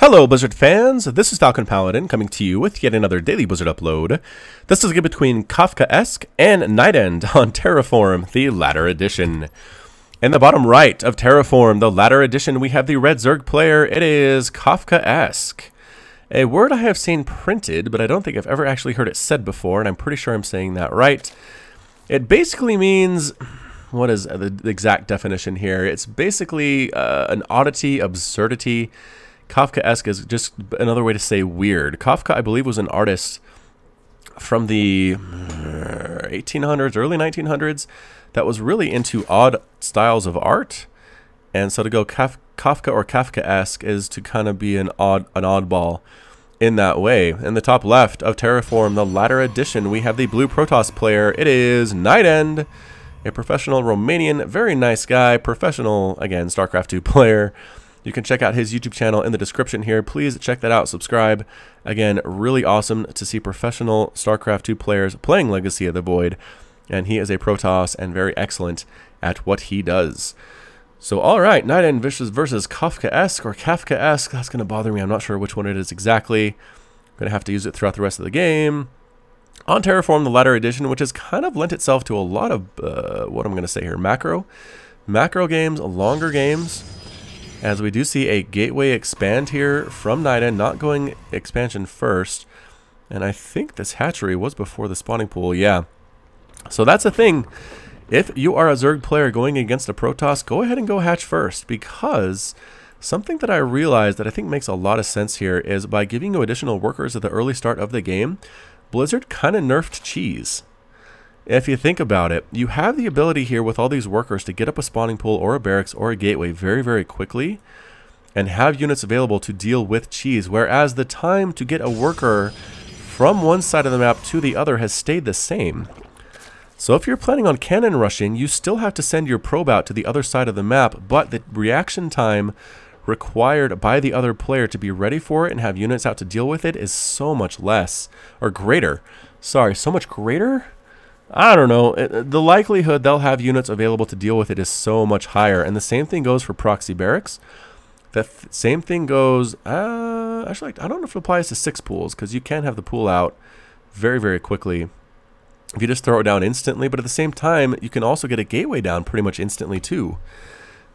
Hello Blizzard fans, this is Falcon Paladin coming to you with yet another daily Blizzard upload. This is a game between Kafkaesque and NightEnD on Terraform, the latter edition. In the bottom right of Terraform, the latter edition, we have the red Zerg player. It is Kafkaesque. A word I have seen printed, but I don't think I've ever actually heard it said before, and I'm pretty sure I'm saying that right. It basically means, what is the exact definition here? It's basically an oddity, absurdity. Kafkaesque is just another way to say weird. Kafka, I believe, was an artist from the 1800s, early 1900s, that was really into odd styles of art. And so to go Kafka or Kafkaesque is to kind of be an oddball in that way. In the top left of Terraform, the latter edition, we have the blue Protoss player. It is NightEnD, a professional Romanian, very nice guy, professional, again, StarCraft 2 player. You can check out his YouTube channel in the description here. Please check that out. Subscribe. Again, really awesome to see professional StarCraft 2 players playing Legacy of the Void. And he is a Protoss and very excellent at what he does. So, all right, NightEnD versus Kafkaesque or Kafkaesque. That's going to bother me. I'm not sure which one it is exactly. I'm going to have to use it throughout the rest of the game. On Terraform, the latter edition, which has kind of lent itself to a lot of, what I'm going to say here, macro games, longer games. As we do see a gateway expand here from NightEnD, not going expansion first. And I think this hatchery was before the spawning pool, yeah. So that's a thing. If you are a Zerg player going against a Protoss, go ahead and go hatch first, because something that I realized that I think makes a lot of sense here is by giving you additional workers at the early start of the game, Blizzard kind of nerfed cheese. If you think about it, you have the ability here with all these workers to get up a spawning pool or a barracks or a gateway very, very quickly and have units available to deal with cheese, whereas the time to get a worker from one side of the map to the other has stayed the same. So if you're planning on cannon rushing, you still have to send your probe out to the other side of the map, but the reaction time required by the other player to be ready for it and have units out to deal with it is so much less, or greater. Sorry, so much greater? I don't know. The likelihood they'll have units available to deal with it is so much higher. And the same thing goes for proxy barracks. The same thing goes, actually, I don't know if it applies to 6 pools, because you can have the pool out very, very quickly if you just throw it down instantly. But at the same time, you can also get a gateway down pretty much instantly too.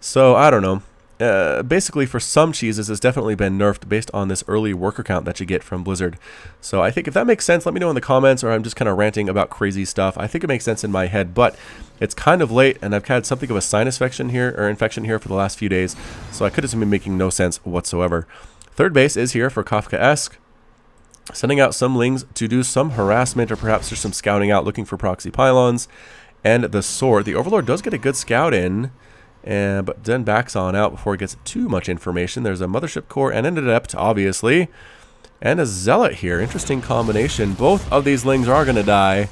So I don't know. Basically, for some cheeses, it's definitely been nerfed based on this early worker count that you get from Blizzard. So I think if that makes sense, let me know in the comments, or I'm just kind of ranting about crazy stuff. I think it makes sense in my head, but it's kind of late, and I've had something of a sinus infection here for the last few days, so I could have been making no sense whatsoever. Third base is here for Kafkaesque, sending out some lings to do some harassment, or perhaps there's some scouting out looking for proxy pylons. And the sword, the Overlord does get a good scout in, but then backs on out before it gets too much information. There's a Mothership Core and an Adept, obviously. And a Zealot here. Interesting combination. Both of these lings are going to die.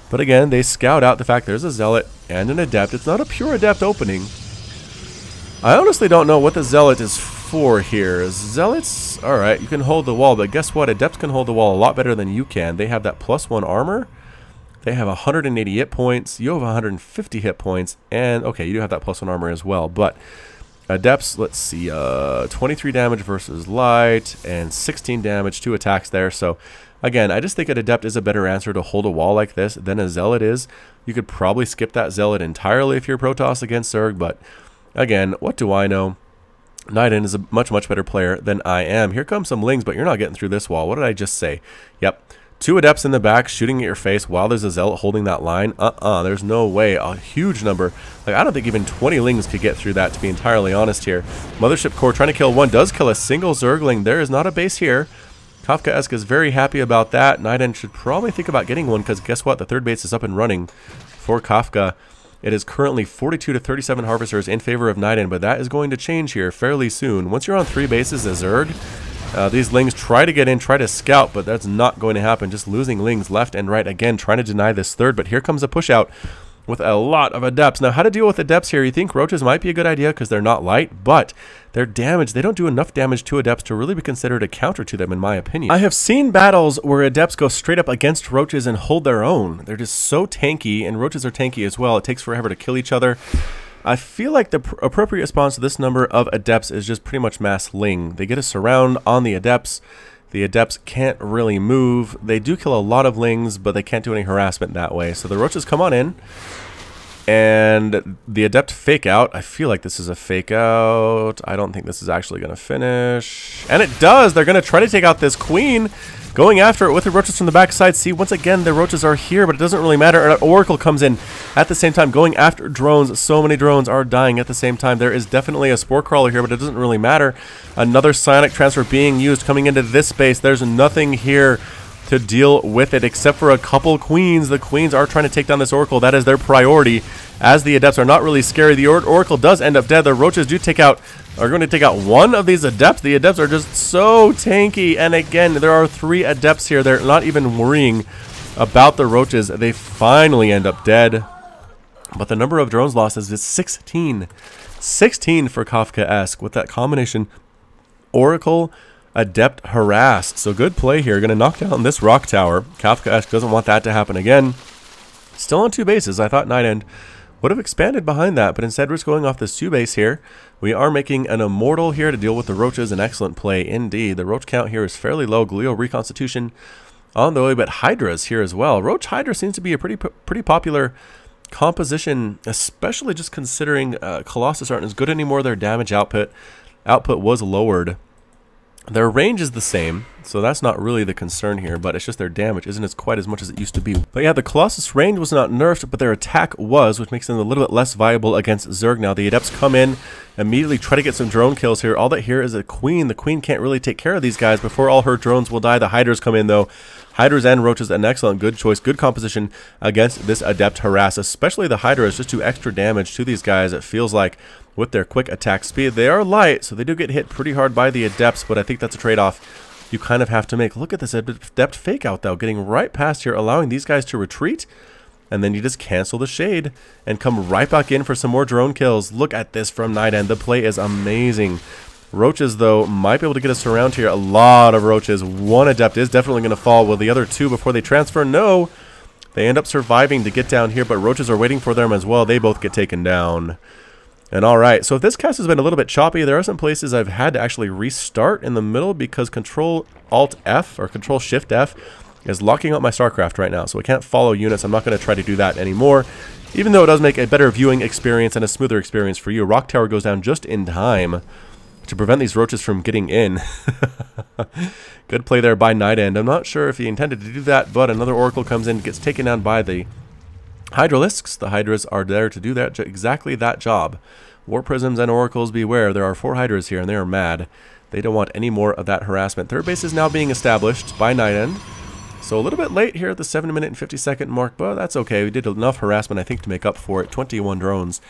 But again, they scout out the fact there's a Zealot and an Adept. It's not a pure Adept opening. I honestly don't know what the Zealot is for here. Zealots, alright, you can hold the wall. But guess what? Adepts can hold the wall a lot better than you can. They have that +1 armor. They have 180 hit points. You have 150 hit points. And, okay, you do have that +1 armor as well. But Adepts, let's see, 23 damage versus light and 16 damage, 2 attacks there. So, again, I just think an Adept is a better answer to hold a wall like this than a Zealot is. You could probably skip that Zealot entirely if you're Protoss against Zerg. But, again, what do I know? NightEnD is a much, much better player than I am. Here comes some lings, but you're not getting through this wall. What did I just say? Yep. 2 Adepts in the back shooting at your face while there's a Zealot holding that line. There's no way. A huge number. Like, I don't think even 20 lings could get through that, to be entirely honest here. Mothership Core trying to kill one. Does kill a single Zergling. There is not a base here. Kafkaesque is very happy about that. NightEnD should probably think about getting one, because guess what? The third base is up and running for Kafka. It is currently 42 to 37 Harvesters in favor of NightEnD, but that is going to change here fairly soon. Once you're on 3 bases as Zerg, these lings try to get in, try to scout, but that's not going to happen. Just losing lings left and right. Again, trying to deny this third, but here comes a push out with a lot of Adepts. Now, how to deal with Adepts here? You think Roaches might be a good idea because they're not light, but their damage, they don't do enough damage to Adepts to really be considered a counter to them, in my opinion. I have seen battles where Adepts go straight up against Roaches and hold their own. They're just so tanky, and Roaches are tanky as well. It takes forever to kill each other. I feel like the appropriate response to this number of adepts is just pretty much mass ling. They get a surround on the adepts. The adepts can't really move. They do kill a lot of lings, but they can't do any harassment that way. So the roaches come on in, and the adept fake out. I feel like this is a fake out. I don't think this is actually going to finish. And it does. They're going to try to take out this queen, going after it with the roaches from the backside. See, once again, the roaches are here, but it doesn't really matter. An oracle comes in at the same time, going after drones. So many drones are dying at the same time. There is definitely a spore crawler here, but it doesn't really matter. Another psionic transfer being used, coming into this space. There's nothing here to deal with it except for a couple queens. The queens are trying to take down this oracle. That is their priority, as the adepts are not really scary. The oracle does end up dead. The roaches are going to take out one of these adepts. The adepts are just so tanky, and again, there are 3 adepts here. They're not even worrying about the roaches. They finally end up dead, but the number of drones lost is 16. 16 for Kafkaesque with that combination oracle, adept, harassed. So good play here. Going to knock down this rock tower. Kafkaesque doesn't want that to happen again. Still on 2 bases. I thought NightEnD would have expanded behind that, but instead we're just going off this 2 base here. We are making an immortal here to deal with the roaches. An excellent play indeed. The roach count here is fairly low. Glio reconstitution on the way, but hydras here as well. Roach hydra seems to be a pretty popular composition, especially just considering Colossus aren't as good anymore. Their damage output was lowered. Their range is the same, so that's not really the concern here, but it's just their damage isn't as quite as much as it used to be. But yeah, the Colossus range was not nerfed, but their attack was, which makes them a little bit less viable against Zerg now. The adepts come in, immediately try to get some drone kills here. All that here is a queen. The queen can't really take care of these guys before all her drones will die. The hydras come in though. Hydras and roaches, an excellent, good choice, good composition against this adept harass, especially the hydras just do extra damage to these guys. It feels like with their quick attack speed. They are light, so they do get hit pretty hard by the adepts, but I think that's a trade-off you kind of have to make. Look at this adept fake out though, getting right past here, allowing these guys to retreat, and then you just cancel the shade and come right back in for some more drone kills. Look at this from NightEnD. The play is amazing. Roaches, though, might be able to get us around here. A lot of roaches. One adept is definitely going to fall. Will the other 2 before they transfer? No. They end up surviving to get down here, but roaches are waiting for them as well. They both get taken down. And alright, so if this cast has been a little bit choppy, there are some places I've had to actually restart in the middle because Control-Alt-F or Control-Shift-F is locking up my StarCraft right now. So I can't follow units. I'm not going to try to do that anymore, even though it does make a better viewing experience and a smoother experience for you. Rock Tower goes down just in time to prevent these roaches from getting in. Good play there by NightEnD. I'm not sure if he intended to do that, but another oracle comes in, gets taken down by the Hydralisks. The hydras are there to do that, exactly that job. War prisms and oracles, beware. There are 4 hydras here, and they are mad. They don't want any more of that harassment. Third base is now being established by NightEnD. So a little bit late here at the 7-minute and 50-second mark, but that's okay. We did enough harassment, I think, to make up for it. 21 drones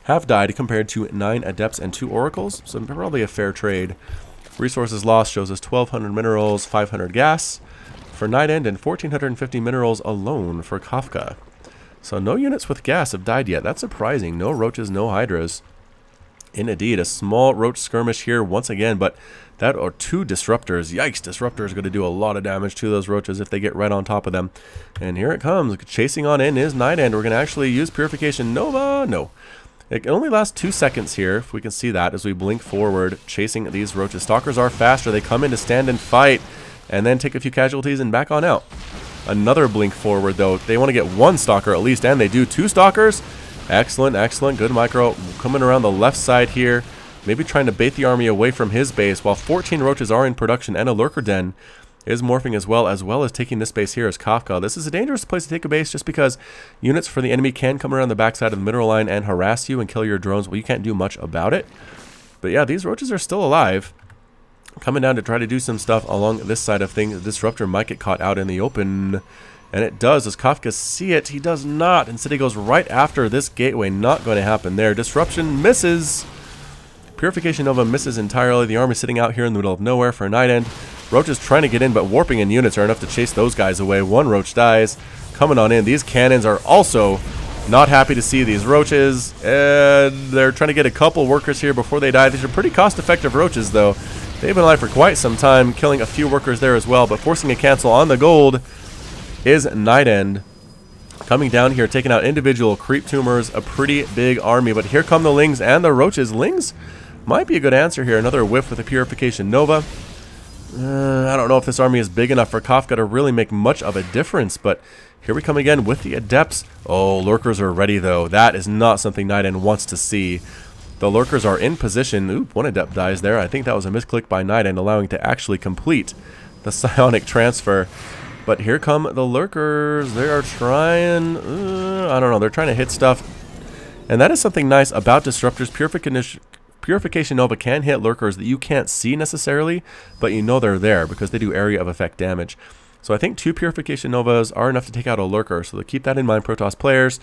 have died compared to 9 adepts and 2 oracles, so probably a fair trade. Resources lost shows us 1,200 minerals, 500 gas for NightEnD, and 1,450 minerals alone for Kafka. So no units with gas have died yet. That's surprising. No roaches, no hydras. Indeed, a small roach skirmish here once again, but that are 2 disruptors. Yikes, disruptor is going to do a lot of damage to those roaches if they get right on top of them. And here it comes. Chasing on in is NightEnD. We're going to actually use Purification Nova. No. It only lasts 2 seconds here, if we can see that, as we blink forward, chasing these roaches. Stalkers are faster. They come in to stand and fight, and then take a few casualties and back on out. Another blink forward, though. They want to get 1 stalker at least, and they do. 2 stalkers. Excellent, excellent. Good micro. Coming around the left side here. Maybe trying to bait the army away from his base, while 14 roaches are in production, and a lurker den is morphing as well as taking this base here as Kafka. This is a dangerous place to take a base just because units for the enemy can come around the backside of the mineral line and harass you and kill your drones. Well, you can't do much about it. But yeah, these roaches are still alive. Coming down to try to do some stuff along this side of things. The disruptor might get caught out in the open. And it does. Does Kafka see it? He does not. Instead, he goes right after this gateway. Not going to happen there. Disruption misses. Purification Nova misses entirely. The army sitting out here in the middle of nowhere for a NightEnD. Roaches trying to get in, but warping in units are enough to chase those guys away. 1 roach dies. Coming on in. These cannons are also not happy to see these roaches. And they're trying to get a couple workers here before they die. These are pretty cost-effective roaches, though. They've been alive for quite some time, killing a few workers there as well, but forcing a cancel on the gold is NightEnD. coming down here, taking out individual creep tumors, a pretty big army. But here come the Lings and the Roaches. Lings might be a good answer here. Another whiff with a Purification Nova. I don't know if this army is big enough for Kafka to really make much of a difference, but here we come again with the Adepts. Oh, Lurkers are ready, though. That is not something NightEnD wants to see. The Lurkers are in position. Oop, one Adept dies there. I think that was a misclick by NightEnD, allowing to actually complete the psionic transfer. But here come the Lurkers. They are trying, I don't know, they're trying to hit stuff. And that is something nice about Disruptors. Purification Nova can hit Lurkers that you can't see necessarily, but you know they're there because they do area of effect damage. So I think 2 Purification Novas are enough to take out a Lurker, so keep that in mind, Protoss players.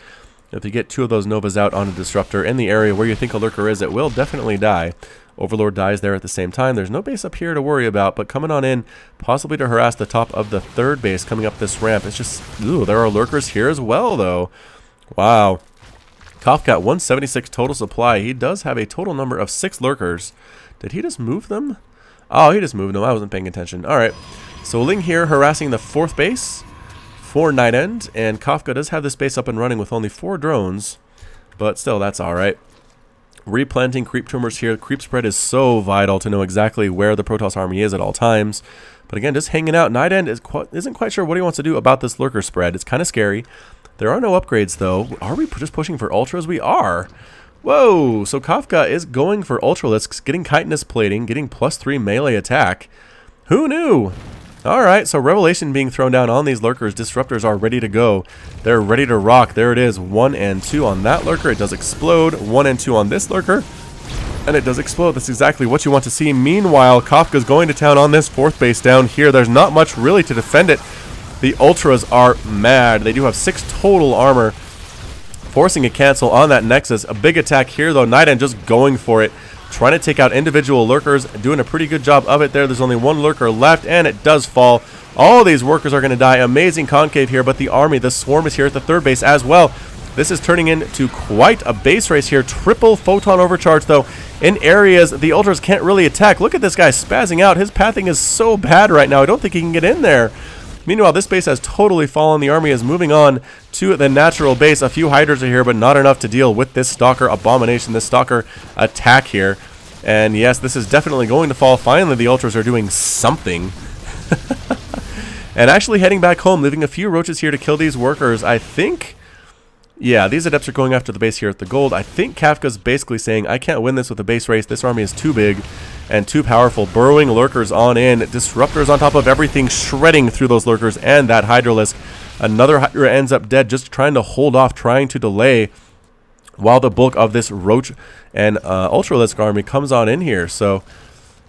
If you get 2 of those Novas out on a Disruptor in the area where you think a Lurker is, it will definitely die. Overlord dies there at the same time. There's no base up here to worry about, but coming on in, possibly to harass the top of the 3rd base coming up this ramp. It's just, ooh, there are Lurkers here as well, though. Wow. Kafka at 176 total supply. He does have a total number of 6 Lurkers. Did he just move them? Oh, he just moved them. I wasn't paying attention. All right. So Ling here harassing the 4th base for NightEnD, and Kafka does have this base up and running with only 4 drones, but still, that's all right. Replanting creep tumors here. Creep spread is so vital to know exactly where the Protoss army is at all times. But again, just hanging out. NightEnD isn't quite sure what he wants to do about this Lurker spread. It's kind of scary. There are no upgrades, though. Are we just pushing for Ultras? We are. Whoa! So Kafka is going for Ultralisks, getting chitinous plating, getting +3 melee attack. Who knew? Alright, so Revelation being thrown down on these Lurkers. Disruptors are ready to go. They're ready to rock. There it is. 1 and 2 on that Lurker. It does explode. 1 and 2 on this Lurker. And it does explode. That's exactly what you want to see. Meanwhile, Kafka's going to town on this 4th base down here. There's not much really to defend it. The Ultras are mad. They do have 6 total armor, forcing a cancel on that Nexus. A big attack here, though. NightEnD just going for it, trying to take out individual Lurkers, doing a pretty good job of it there. There's only 1 Lurker left, and it does fall. All these workers are going to die. Amazing concave here, but the army, the swarm, is here at the 3rd base as well. This is turning into quite a base race here. Triple photon overcharge, though, in areas the Ultras can't really attack. Look at this guy spazzing out. His pathing is so bad right now. I don't think he can get in there. Meanwhile, this base has totally fallen. The army is moving on to the natural base. A few Hydras are here, but not enough to deal with this Stalker abomination, this Stalker attack here. And yes, this is definitely going to fall. Finally, the Ultras are doing something. And actually heading back home, leaving a few Roaches here to kill these workers. I think, yeah, these Adepts are going after the base here at the gold. I think Kafka's basically saying, I can't win this with a base race. This army is too big and too powerful. Burrowing Lurkers on in. Disruptors on top of everything, shredding through those Lurkers and that Hydralisk. Another Hydra ends up dead, just trying to hold off, trying to delay, while the bulk of this Roach and Ultralisk army comes on in here. So,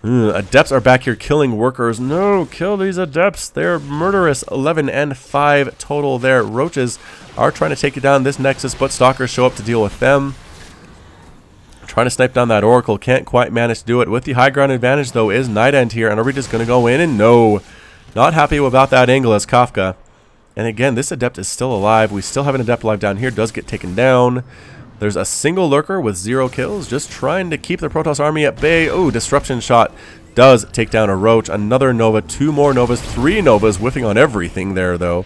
Adepts are back here killing workers. No, kill these Adepts. They're murderous. 11 and 5 total there. Roaches are trying to take it down this Nexus, but Stalkers show up to deal with them. Trying to snipe down that Oracle. Can't quite manage to do it. With the high ground advantage, though, is NightEnD here. And are we just going to go in? And no. Not happy about that angle as Kafka. And again, this Adept is still alive. We still have an Adept alive down here. Does get taken down. There's a single Lurker with 0 kills, just trying to keep the Protoss army at bay. Oh, Disruption shot does take down a Roach. Another Nova, 2 more Novas, 3 Novas, whiffing on everything there, though.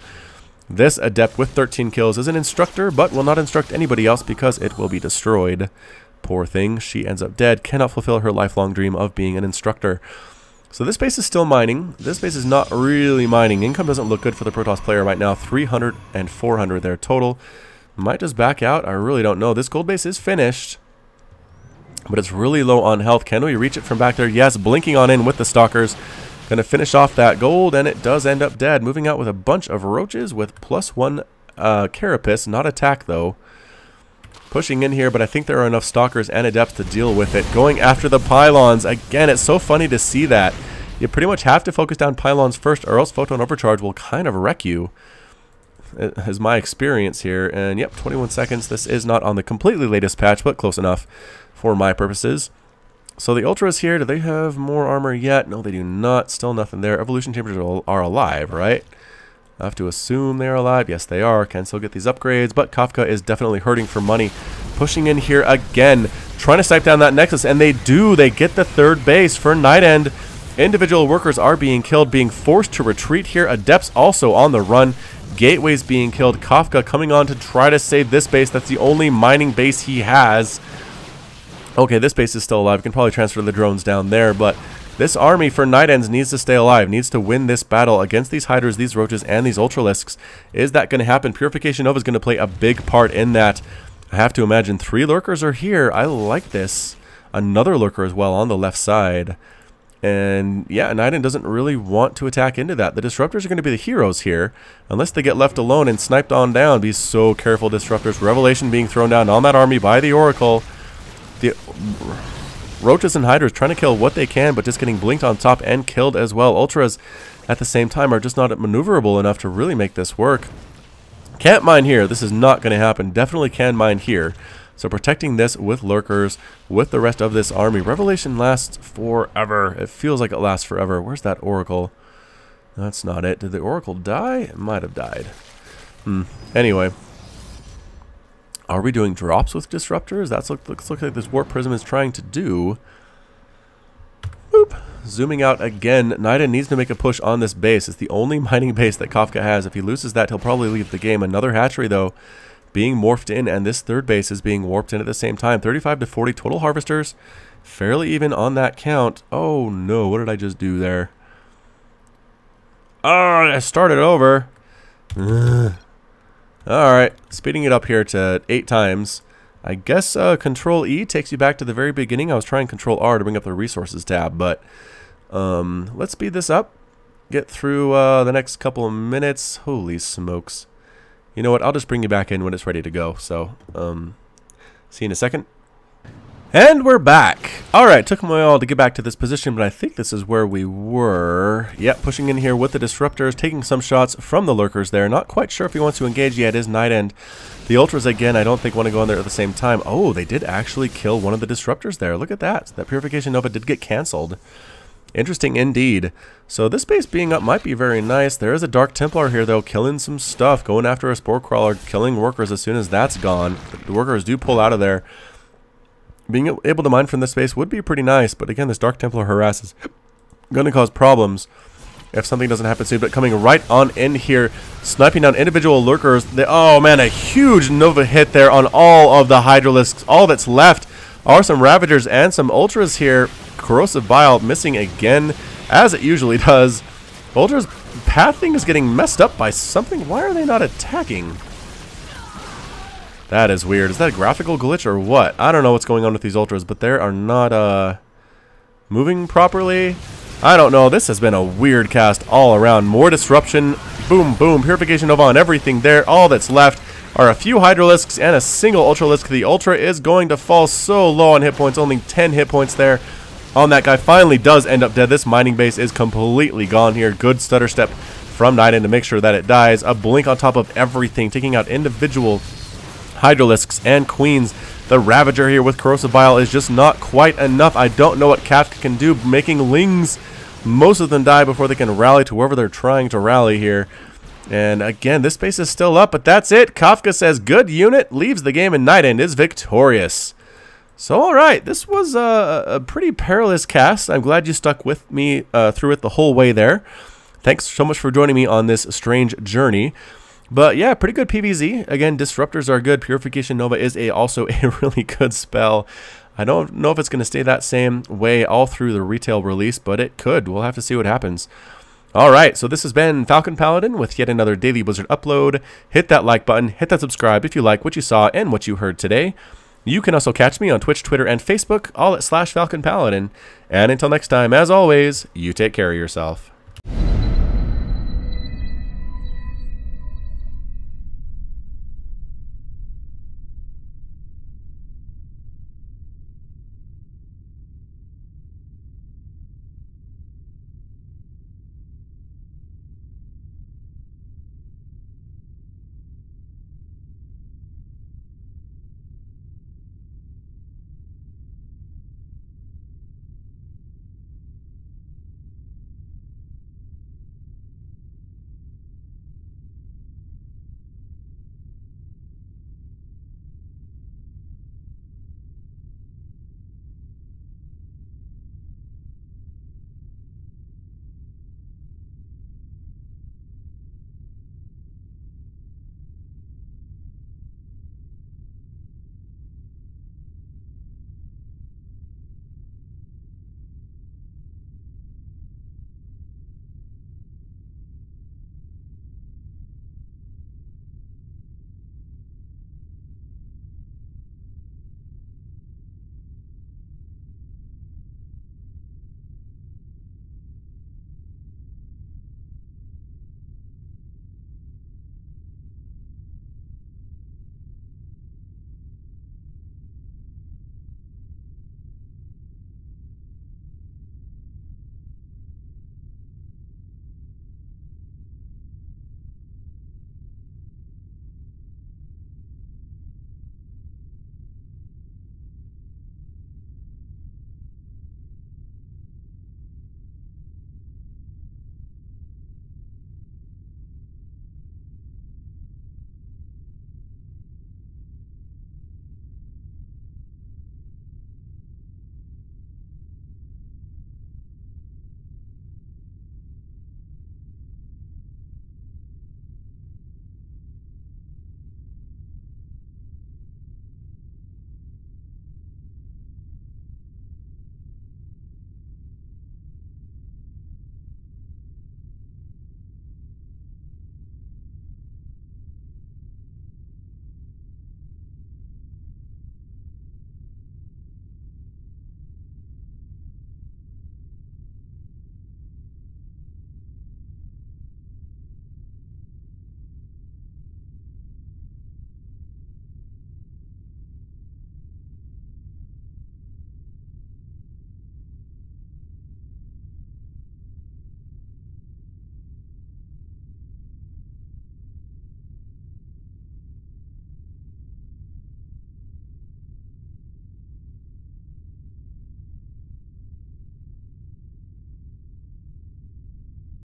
This Adept with 13 kills is an instructor, but will not instruct anybody else because it will be destroyed. Poor thing, she ends up dead, cannot fulfill her lifelong dream of being an instructor. So this base is still mining. This base is not really mining. Income doesn't look good for the Protoss player right now. 300 and 400 there total. Might just back out. I really don't know. This gold base is finished, but it's really low on health. Can we reach it from back there? Yes, blinking on in with the Stalkers. Going to finish off that gold, and it does end up dead. Moving out with a bunch of Roaches with +1 Carapace. Not attack, though. Pushing in here, but I think there are enough Stalkers and Adepts to deal with it. Going after the Pylons. Again, it's so funny to see that. You pretty much have to focus down Pylons first, or else Photon Overcharge will kind of wreck you. Is my experience here. And yep, 21 seconds. This is not on the completely latest patch, but close enough for my purposes. So the Ultras here, do they have more armor yet? No, they do not. Still nothing there. Evolution Chambers are alive, right? I have to assume they're alive. Yes, they are. Can still get these upgrades, but Kafka is definitely hurting for money. Pushing in here again, trying to snipe down that Nexus, and they do. They get the 3rd base for NightEnD. Individual workers are being killed, being forced to retreat here. Adepts also on the run. Gateway's being killed. Kafka coming on to try to save this base. That's the only mining base he has. Okay, this base is still alive. We can probably transfer the drones down there, but this army for NightEnds needs to stay alive, needs to win this battle against these Hydras, these Roaches, and these Ultralisks. Is that going to happen? Purification Nova is going to play a big part in that. I have to imagine 3 lurkers are here. I like this. Another lurker as well on the left side. And yeah, NightEnD doesn't really want to attack into that. The Disruptors are going to be the heroes here, unless they get left alone and sniped on down. Be so careful, Disruptors. Revelation being thrown down on that army by the Oracle. The Roaches and Hydras trying to kill what they can, but just getting blinked on top and killed as well. Ultras at the same time are just not maneuverable enough to really make this work. Can't mine here. This is not going to happen. Definitely can mine here. So protecting this with lurkers, with the rest of this army. Revelation lasts forever. It feels like it lasts forever. Where's that Oracle? That's not it. Did the Oracle die? It might have died. Anyway. Are we doing drops with Disruptors? That's looks like this Warp Prism is trying to do. Boop. Zooming out again. NightEnD needs to make a push on this base. It's the only mining base that Kafka has. If he loses that, he'll probably leave the game. Another hatchery, though, being morphed in, and this third base is being warped in at the same time. 35 to 40 total harvesters. Fairly even on that count. Oh, no. What did I just do there? Oh, I started over. Alright, speeding it up here to 8 times. I guess Control E takes you back to the very beginning. I was trying Control R to bring up the Resources tab, but let's speed this up. Get through the next couple of minutes. Holy smokes. You know what? I'll just bring you back in when it's ready to go. So, see you in a second. And we're back. Alright, took me a while to get back to this position, but I think this is where we were. Yep, pushing in here with the Disruptors, taking some shots from the Lurkers there. Not quite sure if he wants to engage yet. It is NightEnD. The Ultras, again, I don't think want to go in there at the same time. Oh, they did actually kill one of the Disruptors there. Look at that. That Purification Nova did get cancelled. Interesting indeed. So this base being up might be very nice. There is a Dark Templar here, though, killing some stuff. Going after a Spore Crawler, killing workers as soon as that's gone. The workers do pull out of there. Being able to mine from this space would be pretty nice, but again, this Dark Templar harass is going to cause problems if something doesn't happen soon. But coming right on in here, sniping down individual lurkers. Oh man, a huge Nova hit there on all of the Hydralisks. All that's left are some Ravagers and some Ultras here. Corrosive Bile missing again, as it usually does. Ultra's pathing is getting messed up by something. Why are they not attacking? That is weird. Is that a graphical glitch or what? I don't know what's going on with these Ultras, but they are not moving properly. I don't know. This has been a weird cast all around. More disruption. Boom, boom. Purification Nova on everything there. All that's left are a few Hydralisks and a single Ultralisk. The Ultra is going to fall so low on hit points. Only 10 hit points there on that guy. Finally does end up dead. This mining base is completely gone here. Good stutter step from NightEnD to make sure that it dies. A blink on top of everything, taking out individual Hydralisks and Queens. The Ravager here with Corrosive Bile is just not quite enough. I don't know what Kafka can do, making Lings. Most of them die before they can rally to wherever they're trying to rally here. And again, this base is still up, but that's it. Kafka says good unit, leaves the game, and NightEnD is victorious. So alright, this was a pretty perilous cast. I'm glad you stuck with me through it the whole way there. Thanks so much for joining me on this strange journey. But yeah, pretty good PvZ. Again, Disruptors are good. Purification Nova is also a really good spell. I don't know if it's going to stay that same way all through the retail release, but it could. We'll have to see what happens. Alright, so this has been Falcon Paladin with yet another Daily Blizzard upload. Hit that like button, hit that subscribe if you like what you saw and what you heard today. You can also catch me on Twitch, Twitter, and Facebook, all at /Falcon Paladin. And until next time, as always, you take care of yourself.